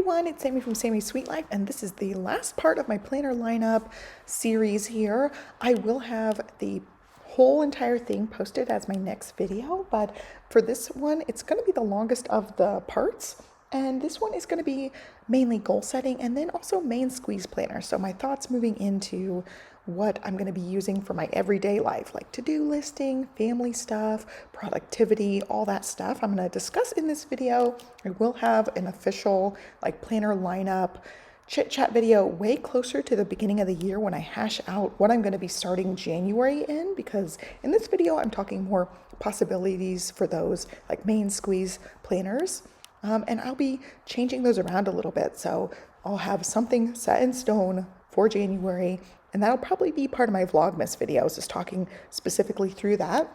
everyone, it's Sami from Sami's Sweet Life, and this is the last part of my planner lineup series here. I will have the whole entire thing posted as my next video, but for this one, it's going to be the longest of the parts. And this one is going to be mainly goal setting and then also main squeeze planner. So my thoughts moving into what I'm going to be using for my everyday life, like to-do listing, family stuff, productivity, all that stuff I'm going to discuss in this video. I will have an official like planner lineup chit chat video way closer to the beginning of the year when I hash out what I'm going to be starting January in, because in this video I'm talking more possibilities for those like main squeeze planners. And I'll be changing those around a little bit. So I'll have something set in stone for January, and that'll probably be part of my Vlogmas videos, just talking specifically through that.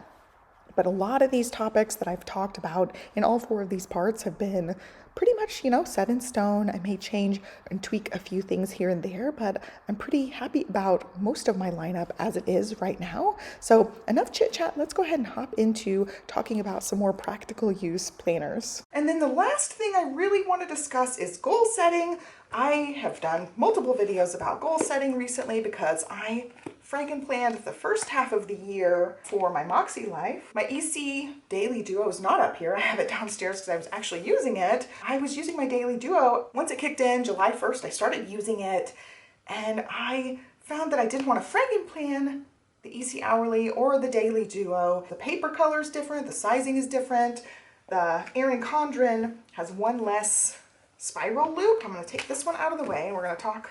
But a lot of these topics that I've talked about in all 4 of these parts have been pretty much, set in stone. I may change and tweak a few things here and there, but I'm pretty happy about most of my lineup as it is right now. So enough chit chat, let's go ahead and hop into talking about some more practical use planners. And then the last thing I really want to discuss is goal setting. I have done multiple videos about goal setting recently because I franken-planned the first half of the year for my Makselife. My EC Daily Duo is not up here. I have it downstairs because I was actually using it. I was using my Daily Duo. Once it kicked in, July 1st, I started using it, and I found that I didn't want to franken-plan the EC Hourly or the Daily Duo. The paper color is different, the sizing is different. The Erin Condren has one less spiral loop. I'm going to take this one out of the way, and we're going to talk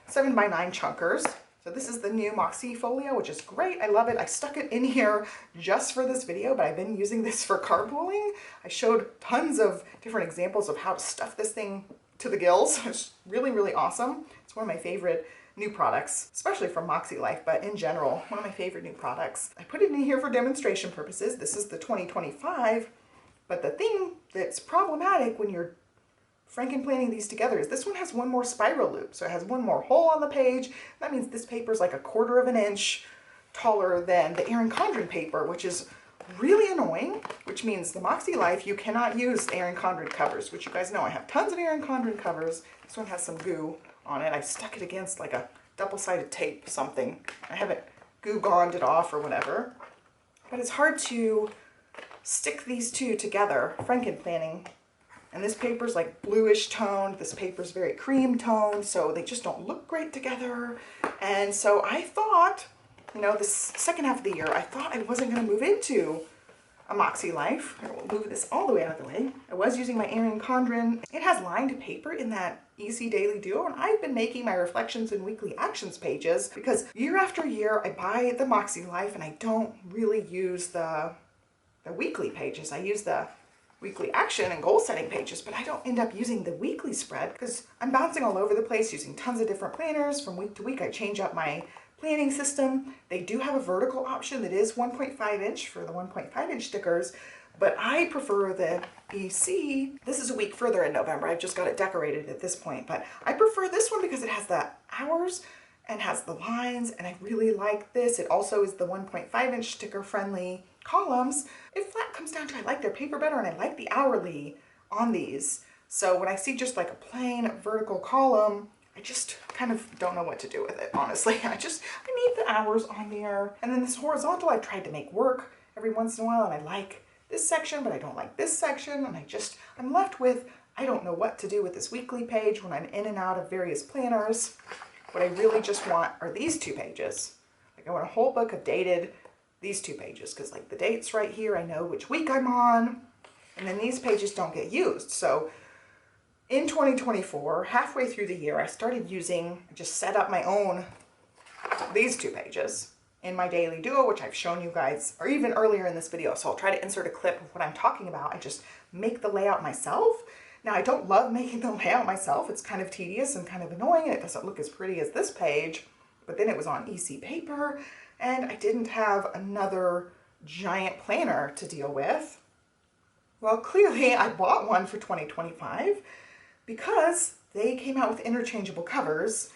7x9 chunkers. So this is the new Moxie folio, which is great. I love it. I stuck it in here just for this video, but I've been using this for carpooling. I showed tons of different examples of how to stuff this thing to the gills. It's really, really awesome. It's one of my favorite new products, especially from Makselife, but in general, one of my favorite new products. I put it in here for demonstration purposes. This is the 2025, but the thing that's problematic when you're franken-planning these together is this one has one more spiral loop, so it has one more hole on the page. That means this paper is like 1/4 of an inch taller than the Erin Condren paper, which is really annoying, which means the Makselife, you cannot use Erin Condren covers, which you guys know I have tons of Erin Condren covers. This one has some goo on it. I stuck it against like a double-sided tape something. I haven't goo-gonned it off or whatever, but it's hard to stick these two together, franken-planning. And this paper's like bluish toned, this paper's very cream toned, so they just don't look great together. And so I thought, this second half of the year, I thought I wasn't going to move into a Makselife. I will move this all the way out of the way. I was using my Erin Condren. It has lined paper in that EC Daily Duo, and I've been making my reflections and weekly actions pages because year after year I buy the Makselife and I don't really use the weekly pages. I use the weekly action and goal setting pages, but I don't end up using the weekly spread because I'm bouncing all over the place using tons of different planners. From week to week, I change up my planning system. They do have a vertical option that is 1.5 inch for the 1.5 inch stickers, but I prefer the EC. This is a week further in November. I've just got it decorated at this point, but I prefer this one because it has the hours and has the lines, and I really like this. It also is the 1.5 inch sticker friendly columns. It flat comes down to I like their paper better, and I like the hourly on these. So when I see just like a plain vertical column, I just kind of don't know what to do with it, honestly. I need the hours on there. And then this horizontal I've tried to make work every once in a while, and I like this section, but I don't like this section, and I'm left with, I don't know what to do with this weekly page when I'm in and out of various planners. What I really just want are these 2 pages. Like I want a whole book of dated these 2 pages, because like the dates right here, I know which week I'm on, and then these pages don't get used. So in 2024, halfway through the year, I just set up my own, these 2 pages in my Daily Duo, which I've shown you guys, or even earlier in this video. So I'll try to insert a clip of what I'm talking about. I just make the layout myself. Now I don't love making the layout myself. It's kind of tedious and kind of annoying, and it doesn't look as pretty as this page, but then it was on EC paper, and I didn't have another giant planner to deal with. Well, clearly I bought one for 2025 because they came out with interchangeable covers,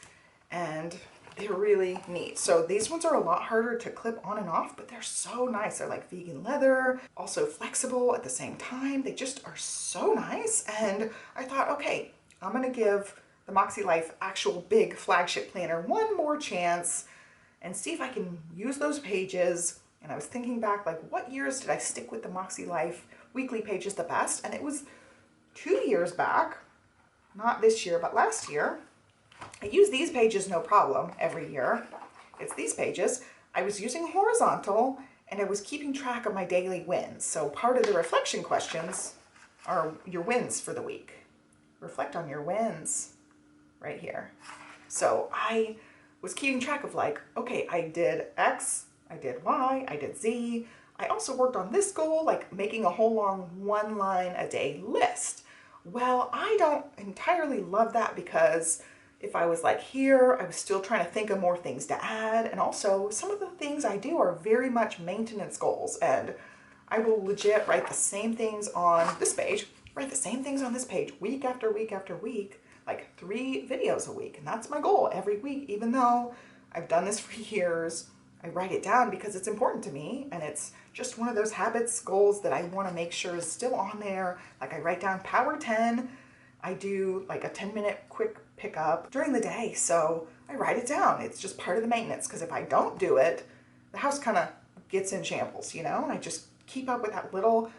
and they're really neat. So these ones are a lot harder to clip on and off, but they're so nice. They're like vegan leather, also flexible at the same time. They just are so nice. And I thought, okay, I'm gonna give the Makselife actual big flagship planner one more chance and see if I can use those pages. And I was thinking back, like, what years did I stick with the Makselife weekly pages the best? And it was 2 years back, not this year, but last year. I use these pages no problem every year. It's these pages. I was using horizontal and I was keeping track of my daily wins. So part of the reflection questions are your wins for the week. Reflect on your wins right here. So I was keeping track of, like, okay, I did X, I did Y, I did Z. I also worked on this goal, like making a whole long 1 line a day list. Well, I don't entirely love that, because if I was like here, I was still trying to think of more things to add. And also some of the things I do are very much maintenance goals, and I will legit write the same things on this page, week after week after week, like 3 videos a week. And that's my goal every week, even though I've done this for years. I write it down because it's important to me, and it's just one of those habits, goals that I want to make sure is still on there. Like I write down power 10. I do like a 10-minute quick pickup during the day. So I write it down. It's just part of the maintenance, because if I don't do it, the house kind of gets in shambles, you know, and I just keep up with that little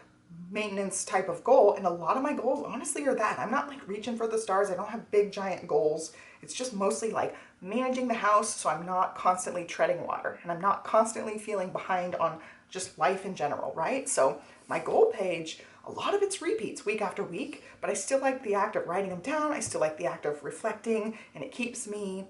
maintenance type of goal. And a lot of my goals honestly are that. I'm not like reaching for the stars. I don't have big giant goals. It's just mostly like managing the house so I'm not constantly treading water and I'm not constantly feeling behind on just life in general, right? So my goal page, a lot of it's repeats week after week, but I still like the act of writing them down. I still like the act of reflecting, and it keeps me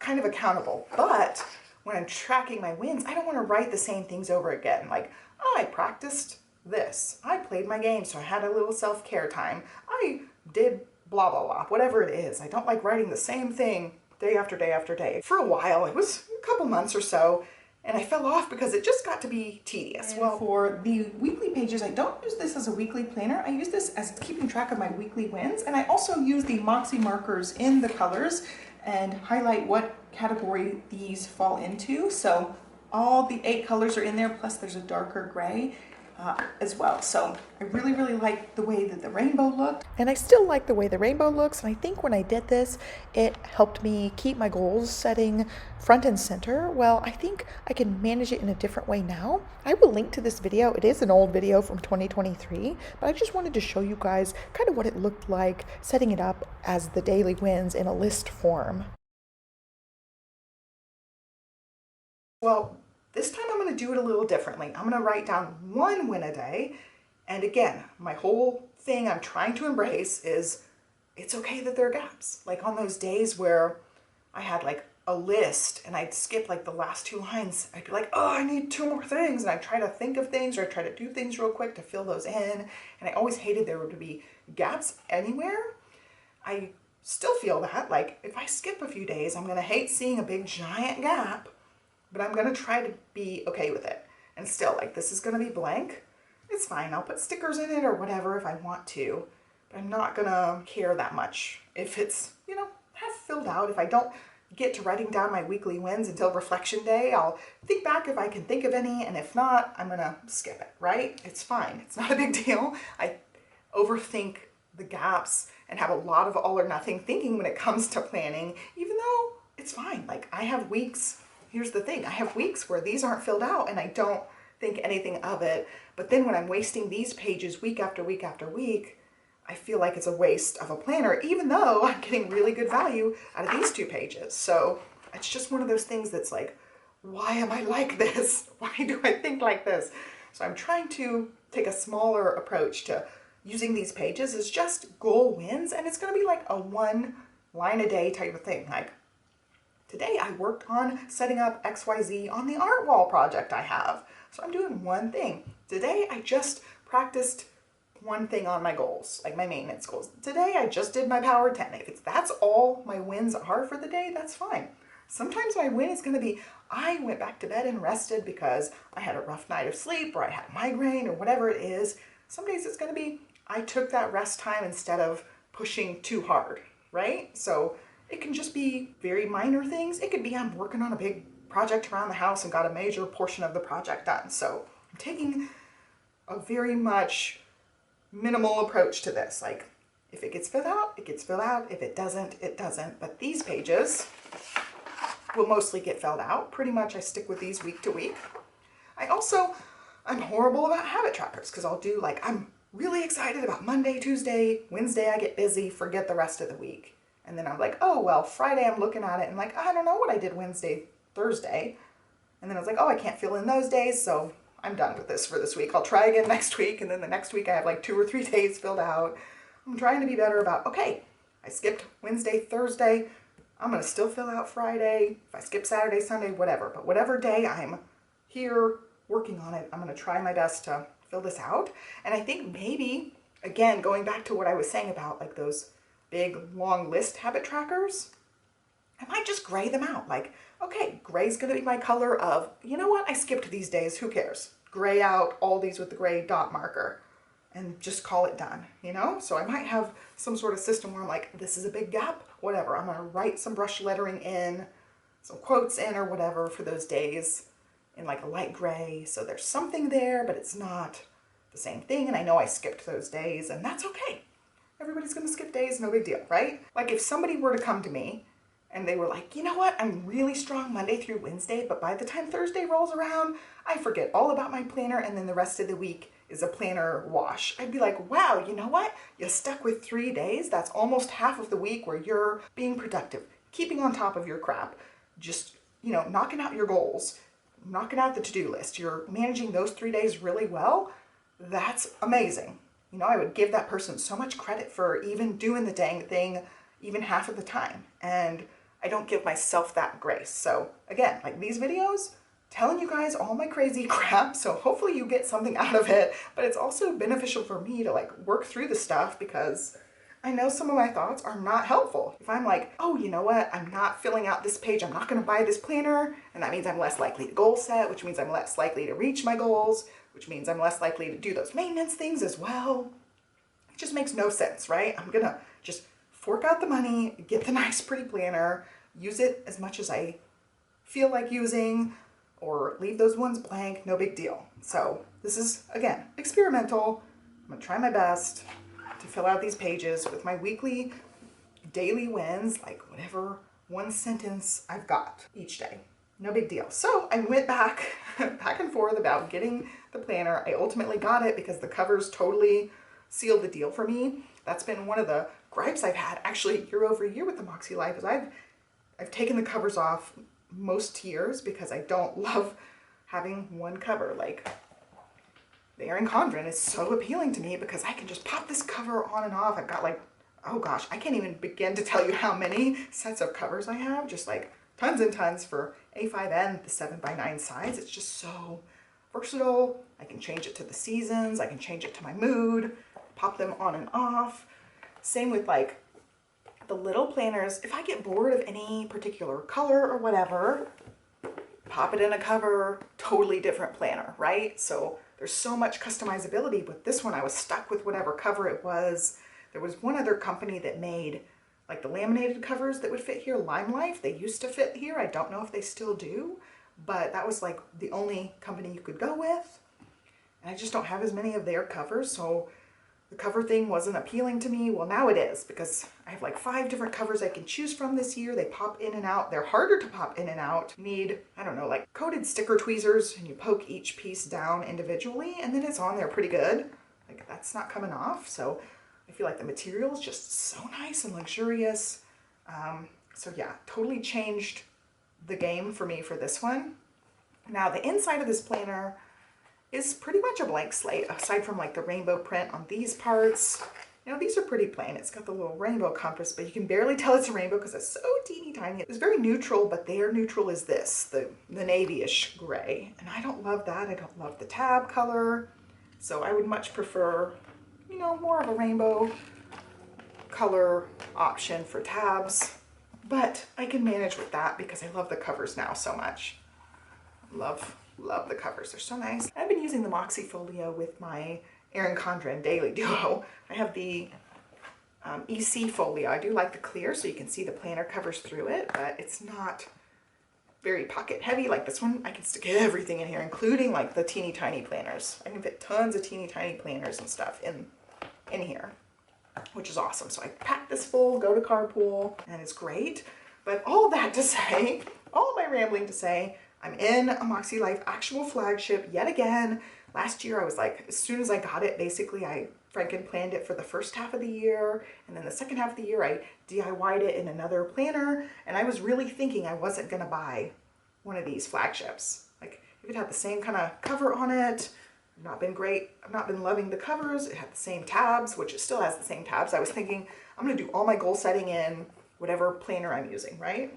kind of accountable. But when I'm tracking my wins, I don't want to write the same things over again. Like, oh, I practiced this. I played my game, so I had a little self-care time. I did blah, blah, blah, whatever it is. I don't like writing the same thing day after day after day. For a while, it was a couple months or so, and I fell off because it just got to be tedious. Well, for the weekly pages, I don't use this as a weekly planner. I use this as keeping track of my weekly wins, and I also use the Moxie markers in the colors and highlight what category these fall into. So all the 8 colors are in there, plus there's a darker gray as well. So I really, really like the way that the rainbow looked. And I still like the way the rainbow looks. And I think when I did this, it helped me keep my goals setting front and center. Well, I think I can manage it in a different way now. I will link to this video. It is an old video from 2023, but I just wanted to show you guys kind of what it looked like setting it up as the daily wins in a list form. Well, this time I'm going to do it a little differently. I'm going to write down 1 win a day. And again, my whole thing I'm trying to embrace is it's okay that there are gaps. Like on those days where I had like a list and I'd skip like the last 2 lines, I'd be like, oh, I need 2 more things. And I'd try to think of things, or I'd try to do things real quick to fill those in. And I always hated there would be gaps anywhere. I still feel that, like, if I skip a few days, I'm going to hate seeing a big giant gap. But I'm going to try to be okay with it. And still, like, this is going to be blank. It's fine. I'll put stickers in it or whatever if I want to. But I'm not going to care that much if it's, you know, half filled out. If I don't get to writing down my weekly wins until reflection day, I'll think back if I can think of any. And if not, I'm going to skip it, right? It's fine. It's not a big deal. I overthink the gaps and have a lot of all or nothing thinking when it comes to planning, even though it's fine. Like, I have weeks. Here's the thing, I have weeks where these aren't filled out and I don't think anything of it. But then when I'm wasting these pages week after week after week, I feel like it's a waste of a planner, even though I'm getting really good value out of these 2 pages. So it's just one of those things that's like, why am I like this? Why do I think like this? So I'm trying to take a smaller approach to using these pages as just goal wins. And it's going to be like a 1 line a day type of thing. Like, today I worked on setting up XYZ on the art wall project I have. So I'm doing 1 thing. Today I just practiced 1 thing on my goals, like my maintenance goals. Today I just did my power 10. If that's all my wins are for the day, that's fine. Sometimes my win is going to be, I went back to bed and rested because I had a rough night of sleep, or I had a migraine, or whatever it is. Some days it's going to be, I took that rest time instead of pushing too hard, right? So it can just be very minor things. It could be I'm working on a big project around the house and got a major portion of the project done. So I'm taking a very much minimal approach to this. Like, If it gets filled out, it gets filled out. If it doesn't, it doesn't. But these pages will mostly get filled out. Pretty much I stick with these week to week. I'm horrible about habit trackers because I'll do like, I'm really excited about Monday, Tuesday, Wednesday I get busy, forget the rest of the week. And then I'm like, oh, well, Friday I'm looking at it and like, I don't know what I did Wednesday, Thursday. And then I was like, oh, I can't fill in those days, so I'm done with this for this week. I'll try again next week. And then the next week I have like 2 or 3 days filled out. I'm trying to be better about, okay, I skipped Wednesday, Thursday. I'm going to still fill out Friday. If I skip Saturday, Sunday, whatever. But whatever day I'm here working on it, I'm going to try my best to fill this out. And I think maybe, again, going back to what I was saying about like those big long list habit trackers, I might just gray them out. Like, okay, gray's going to be my color of, you know what, I skipped these days, who cares? Gray out all these with the gray dot marker and just call it done, you know? So I might have some sort of system where I'm like, this is a big gap, whatever. I'm going to write some brush lettering in, some quotes in or whatever for those days in like a light gray. So there's something there, but it's not the same thing. And I know I skipped those days and that's okay. Everybody's going to skip days, no big deal, right? Like if somebody were to come to me and they were like, you know what, I'm really strong Monday through Wednesday, but by the time Thursday rolls around, I forget all about my planner and then the rest of the week is a planner wash. I'd be like, wow, you know what? You stuck with 3 days. That's almost half of the week where you're being productive, keeping on top of your crap, just, you know, knocking out your goals, knocking out the to-do list. You're managing those 3 days really well. That's amazing. You know, I would give that person so much credit for even doing the dang thing even half of the time. And I don't give myself that grace. So again, like these videos, telling you guys all my crazy crap, so hopefully you get something out of it, but it's also beneficial for me to like work through the stuff because I know some of my thoughts are not helpful. If I'm like, oh, you know what, I'm not filling out this page, I'm not gonna buy this planner, and that means I'm less likely to goal set, which means I'm less likely to reach my goals, which means I'm less likely to do those maintenance things as well. It just makes no sense, right? I'm gonna just fork out the money, get the nice pretty planner, use it as much as I feel like using, or leave those ones blank, no big deal. So this is, again, experimental. I'm gonna try my best to fill out these pages with my weekly, daily wins, like whatever one sentence I've got each day. No big deal. So I went back and forth about getting the planner. I ultimately got it because the covers totally sealed the deal for me. That's been one of the gripes I've had actually year over year with the Makselife is I've taken the covers off most years because I don't love having one cover. Like the Erin Condren is so appealing to me because I can just pop this cover on and off. I've got like, oh gosh, I can't even begin to tell you how many sets of covers I have, just like tons and tons for A5 and the 7x9 size. It's just so versatile. I can change it to the seasons. I can change it to my mood, pop them on and off. Same with like the little planners. If I get bored of any particular color or whatever, pop it in a cover, totally different planner, right? So there's so much customizability. With this one, I was stuck with whatever cover it was. There was one other company that made like the laminated covers that would fit here, Limelife. They used to fit here. I don't know if they still do, but that was like the only company you could go with. And I just don't have as many of their covers, so the cover thing wasn't appealing to me. Well, now it is because I have like 5 different covers I can choose from this year. They pop in and out. They're harder to pop in and out. You need, I don't know, like coated sticker tweezers, and you poke each piece down individually and then it's on there pretty good. Like that's not coming off. So I feel like the material is just so nice and luxurious. So yeah, totally changed the game for me for this one. Now the inside of this planner is pretty much a blank slate, aside from like the rainbow print on these parts. You know, these are pretty plain. It's got the little rainbow compass, but you can barely tell it's a rainbow because it's so teeny tiny. It's very neutral, but their neutral is this, the navy-ish gray. And I don't love that. I don't love the tab color. So I would much prefer, you know, more of a rainbow color option for tabs. But I can manage with that because I love the covers now so much. Love the covers. They're so nice. I've been using the Moxie Folio with my Erin Condren Daily Duo. I have the EC Folio. I do like the clear so you can see the planner covers through it, but it's not very pocket heavy. Like this one, I can stick everything in here, including like the teeny tiny planners. I can fit tons of teeny tiny planners and stuff in here. which is awesome. So I pack this full, go to carpool, and it's great. But all that to say, all my rambling to say, I'm in a Makselife actual flagship yet again. Last year I was like, as soon as I got it, basically I franken planned it for the first half of the year, and then the second half of the year I DIY'd it in another planner, and I was really thinking I wasn't gonna buy one of these flagships. Like, if it had the same kind of cover on it, not been great. I've not been loving the covers. It had the same tabs, which it still has the same tabs. I was thinking I'm gonna do all my goal setting in whatever planner I'm using, right?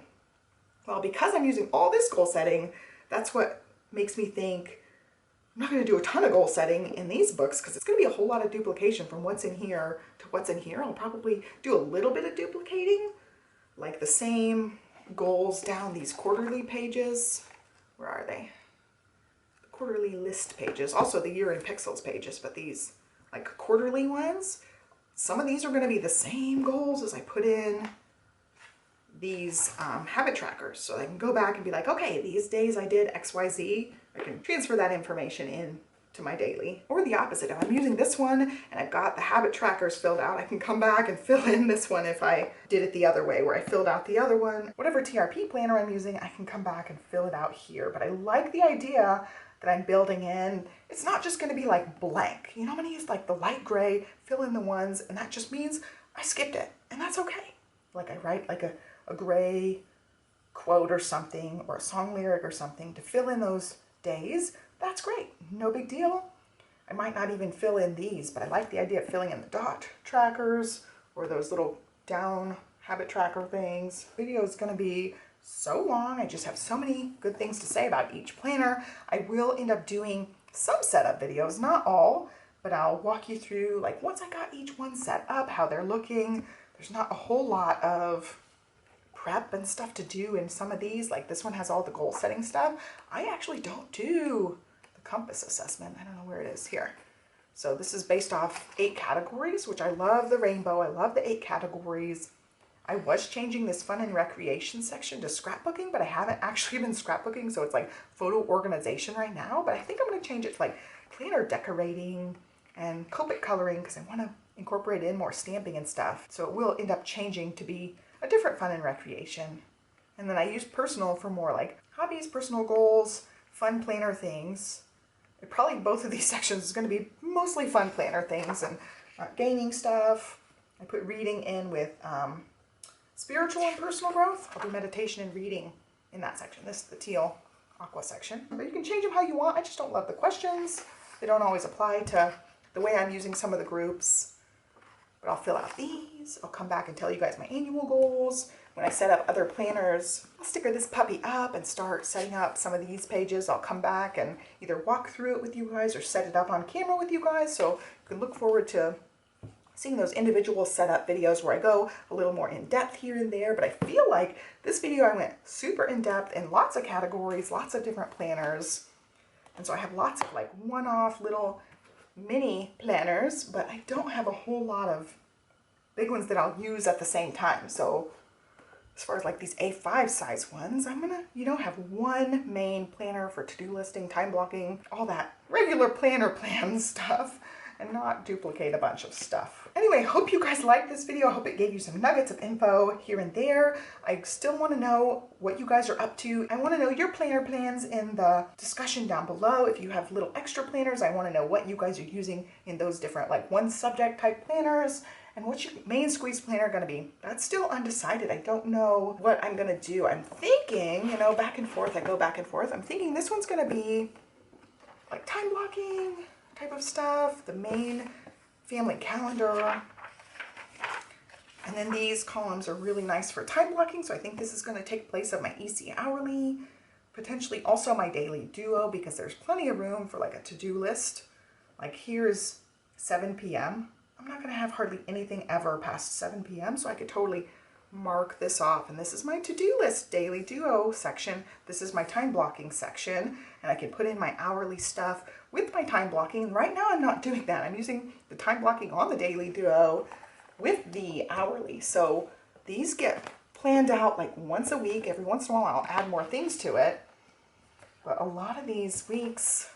Well, because I'm using all this goal setting, that's what makes me think I'm not going to do a ton of goal setting in these books because it's going to be a whole lot of duplication from what's in here to what's in here. I'll probably do a little bit of duplicating, like the same goals down these quarterly pages. Where are they? The quarterly list pages. Also the year in pixels pages, but these like quarterly ones, some of these are going to be the same goals as I put in these habit trackers. So I can go back and be like, okay, these days I did XYZ. I can transfer that information in to my daily. Or the opposite, if I'm using this one and I've got the habit trackers filled out, I can come back and fill in this one if I did it the other way, where I filled out the other one. Whatever TRP planner I'm using, I can come back and fill it out here. But I like the idea that I'm building in. It's not just gonna be like blank. You know, I'm gonna use like the light gray, fill in the ones, and that just means I skipped it, and that's okay. Like I write like a gray quote or something, or a song lyric or something to fill in those days. That's great, no big deal. I might not even fill in these, but I like the idea of filling in the dot trackers or those little down habit tracker things. The video is gonna be so long. I just have so many good things to say about each planner. I will end up doing some setup videos, not all, but I'll walk you through like once I got each one set up, how they're looking. There's not a whole lot of prep and stuff to do in some of these. Like this one has all the goal setting stuff. I actually don't do the compass assessment. I don't know where it is here. So this is based off 8 categories, which I love the rainbow. I love the 8 categories. I was changing this fun and recreation section to scrapbooking, but I haven't actually been scrapbooking. So it's like photo organization right now, but I think I'm going to change it to like planner decorating and Copic coloring because I want to incorporate in more stamping and stuff. So it will end up changing to be a different fun and recreation. And then I use personal for more like hobbies, personal goals, fun planner things. Probably both of these sections is going to be mostly fun planner things and gaining stuff. I put reading in with spiritual and personal growth. I'll do meditation and reading in that section. This is the teal aqua section. But you can change them how you want. I just don't love the questions. They don't always apply to the way I'm using some of the groups. But I'll fill out these. I'll come back and tell you guys my annual goals. When I set up other planners, I'll sticker this puppy up and start setting up some of these pages. I'll come back and either walk through it with you guys or set it up on camera with you guys. So you can look forward to seeing those individual setup videos where I go a little more in depth here and there. But I feel like this video I went super in depth in lots of categories, lots of different planners. And so I have lots of like one-off little mini planners, but I don't have a whole lot of big ones that I'll use at the same time. So as far as like these A5 size ones, I'm gonna, have one main planner for to-do listing, time blocking, all that regular planner plan stuff, and not duplicate a bunch of stuff. Anyway, hope you guys liked this video. I hope it gave you some nuggets of info here and there. I still want to know what you guys are up to. I want to know your planner plans in the discussion down below. If you have little extra planners, I want to know what you guys are using in those different like one subject type planners. And what's your main squeeze planner going to be? That's still undecided. I don't know what I'm going to do. I'm thinking, back and forth. I go back and forth. I'm thinking this one's going to be like time blocking type of stuff, the main family calendar. And then these columns are really nice for time blocking. So I think this is going to take place of my EC hourly, potentially also my daily duo, because there's plenty of room for like a to-do list. Like here's 7 p.m. I'm not going to have hardly anything ever past 7 p.m. So I could totally mark this off. And this is my to-do list daily duo section. This is my time blocking section. And I can put in my hourly stuff with my time blocking. Right now I'm not doing that. I'm using the time blocking on the daily duo with the hourly. So these get planned out like once a week. Every once in a while I'll add more things to it. But a lot of these weeks,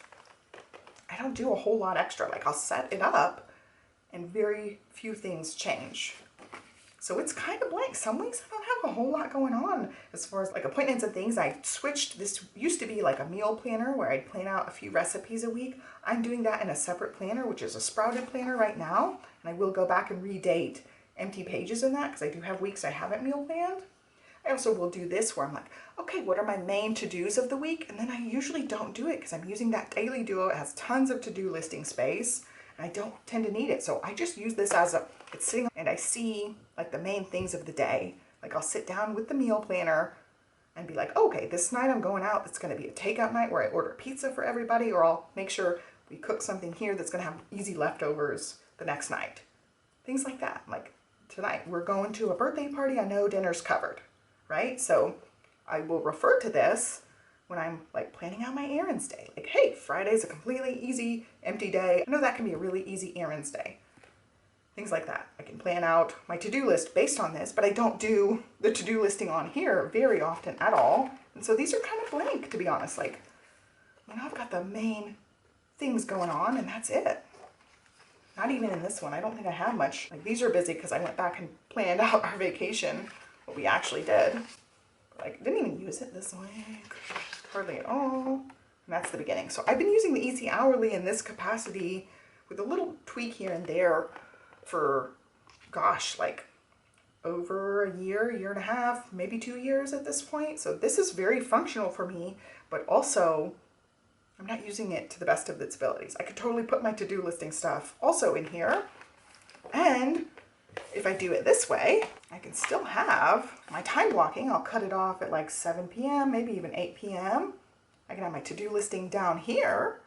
I don't do a whole lot extra. Like I'll set it up and very few things change. So it's kind of blank. Some weeks I don't have a whole lot going on as far as like appointments and things. I switched. This used to be like a meal planner where I'd plan out a few recipes a week. I'm doing that in a separate planner, which is a sprouted planner right now. And I will go back and redate empty pages in that because I do have weeks I haven't meal planned. I also will do this where I'm like, okay, what are my main to-dos of the week? And then I usually don't do it because I'm using that daily duo. It has tons of to-do listing space and I don't tend to need it. So I just use this as it's sitting and I see like the main things of the day. Like I'll sit down with the meal planner and be like, okay, this night I'm going out. It's going to be a takeout night where I order pizza for everybody, or I'll make sure we cook something here that's going to have easy leftovers the next night. Things like that. Like tonight we're going to a birthday party. I know dinner's covered. Right? So I will refer to this when I'm like planning out my errands day. Like, hey, Friday's a completely easy, empty day. I know that can be a really easy errands day. Things like that. I can plan out my to-do list based on this, but I don't do the to-do listing on here very often at all. And so these are kind of blank, to be honest. Like, you know, I've got the main things going on and that's it. Not even in this one. I don't think I have much. Like these are busy because I went back and planned out our vacation. What we actually did. Like, didn't even use it this week. Hardly at all. And that's the beginning. So I've been using the Easy Hourly in this capacity with a little tweak here and there for, gosh, like over a year, year and a half, maybe 2 years at this point. So this is very functional for me, but also I'm not using it to the best of its abilities. I could totally put my to-do listing stuff also in here. And if I do it this way, I can still have my time blocking. I'll cut it off at like 7 p.m., maybe even 8 p.m. I can have my to-do listing down here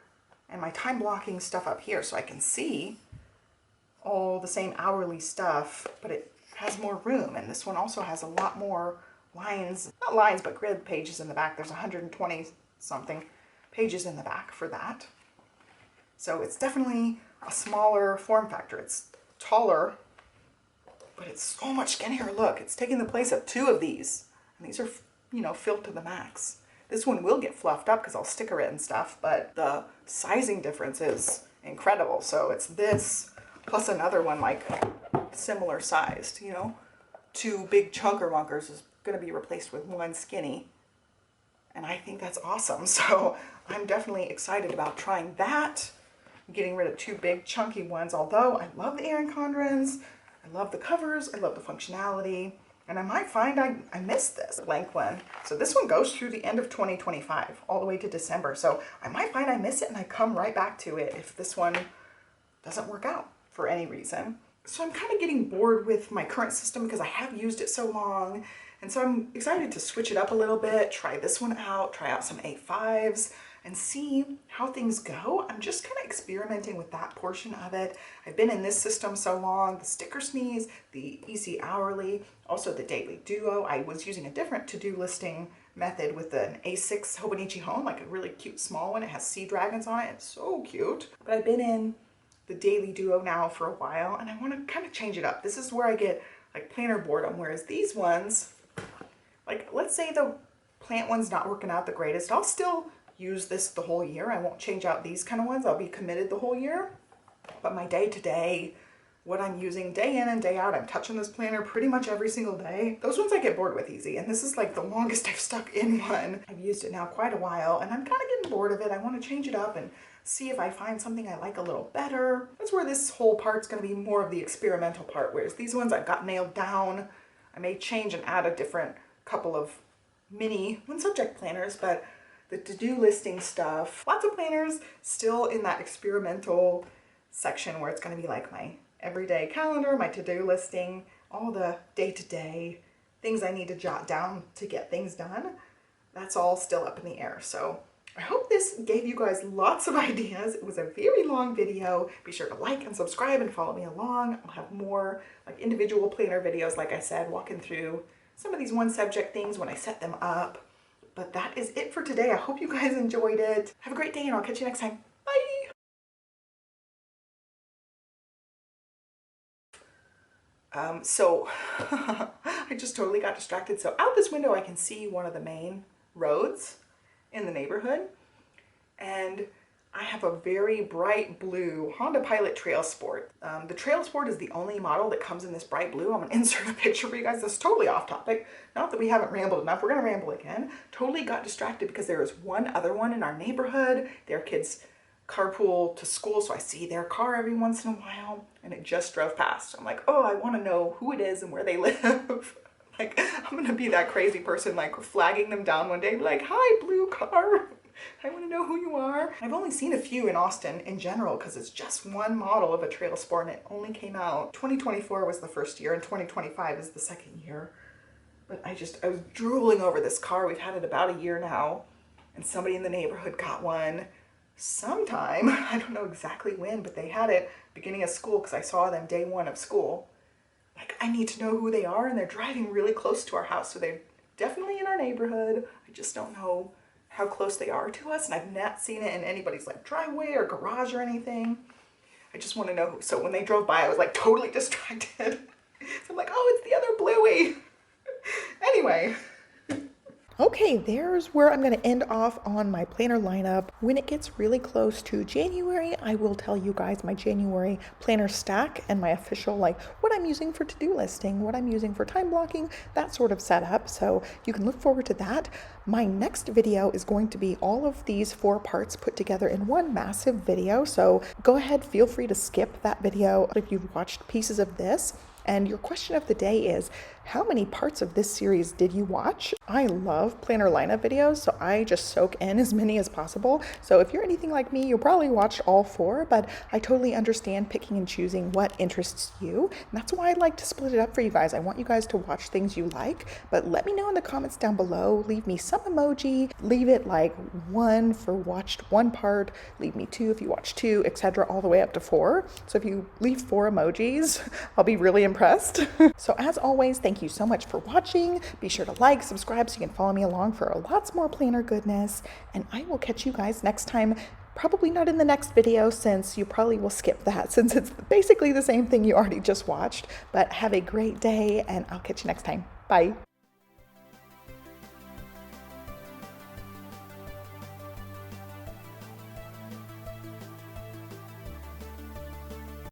and my time blocking stuff up here so I can see all the same hourly stuff, but it has more room. And this one also has a lot more lines, not lines, but grid pages in the back. There's 120 something pages in the back for that. So it's definitely a smaller form factor. It's taller, but it's so much skinnier. Look, it's taking the place of 2 of these. And these are, you know, filled to the max. This one will get fluffed up because I'll sticker it and stuff, but the sizing difference is incredible. So it's this plus another one like similar sized, you know. 2 big chunker munkers is going to be replaced with 1 skinny. And I think that's awesome. So I'm definitely excited about trying that. Getting rid of 2 big chunky ones, although I love the Erin Condrens. I love the covers, I love the functionality, and I might find I missed this blank one. So this one goes through the end of 2025, all the way to December. So I might find I miss it and I come right back to it if this one doesn't work out for any reason. So I'm kind of getting bored with my current system because I have used it so long. And so I'm excited to switch it up a little bit, try this one out, try out some A5s, and see how things go. I'm just kind of experimenting with that portion of it. I've been in this system so long, the sticker sneeze, the Easy Hourly, also the Daily Duo. I was using a different to-do listing method with an A6 Hobonichi Home, like a really cute small one. It has sea dragons on it. It's so cute. But I've been in the Daily Duo now for a while and I want to kind of change it up. This is where I get like planner boredom, whereas these ones, like let's say the plant one's not working out the greatest, I'll still use this the whole year. I won't change out these kind of ones. I'll be committed the whole year. But my day-to-day, what I'm using day in and day out, I'm touching this planner pretty much every single day. Those ones I get bored with easy. And this is like the longest I've stuck in one. I've used it now quite a while and I'm kind of getting bored of it. I want to change it up and see if I find something I like a little better. That's where this whole part's going to be more of the experimental part, whereas these ones I've got nailed down. I may change and add a different couple of mini one subject planners, but the to-do listing stuff, lots of planners still in that experimental section where it's going to be like my everyday calendar, my to-do listing, all the day-to-day things I need to jot down to get things done. That's all still up in the air. So I hope this gave you guys lots of ideas. It was a very long video. Be sure to like and subscribe and follow me along. I'll have more like individual planner videos, like I said, walking through some of these one subject things when I set them up. But that is it for today. I hope you guys enjoyed it. Have a great day and I'll catch you next time. Bye! So I just totally got distracted. So out this window I can see one of the main roads in the neighborhood. And I have a very bright blue Honda Pilot Trail Sport. The Trail Sport is the only model that comes in this bright blue. I'm gonna insert a picture for you guys. This is totally off topic. Not that we haven't rambled enough. We're gonna ramble again. Totally got distracted because there was one other one in our neighborhood. Their kids carpool to school, so I see their car every once in a while, and it just drove past. I'm like, oh, I want to know who it is and where they live. Like, I'm gonna be that crazy person, like flagging them down one day, like, hi, blue car. I want to know who you are. I've only seen a few in Austin in general because it's just one model of a Trail Sport and it only came out. 2024 was the first year and 2025 is the second year. But I was drooling over this car. We've had it about a year now and somebody in the neighborhood got one sometime. I don't know exactly when, but they had it beginning of school because I saw them day one of school. Like, I need to know who they are, and they're driving really close to our house. So they're definitely in our neighborhood. I just don't know how close they are to us, and I've not seen it in anybody's like driveway or garage or anything. I just want to know who. So when they drove by, I was like totally distracted. So I'm like, oh, it's the other Bluey. Anyway. Okay, there's where I'm going to end off on my planner lineup. When it gets really close to January, I will tell you guys my January planner stack and my official, like, what I'm using for to-do listing, what I'm using for time blocking, that sort of setup. So you can look forward to that. My next video is going to be all of these 4 parts put together in one massive video. So go ahead, feel free to skip that video if you've watched pieces of this. And your question of the day is, how many parts of this series did you watch? I love planner lineup videos, so I just soak in as many as possible. So if you're anything like me, you'll probably watch all 4, but I totally understand picking and choosing what interests you. And that's why I like to split it up for you guys. I want you guys to watch things you like, but let me know in the comments down below. Leave me some emoji, leave it like 1 for watched 1 part, leave me 2 if you watch 2, etc., all the way up to 4. So if you leave 4 emojis, I'll be really impressed. So as always, thank you so much for watching. Be sure to like, subscribe so you can follow me along for lots more planner goodness. And I will catch you guys next time. Probably not in the next video since you probably will skip that since it's basically the same thing you already just watched. But have a great day and I'll catch you next time. Bye.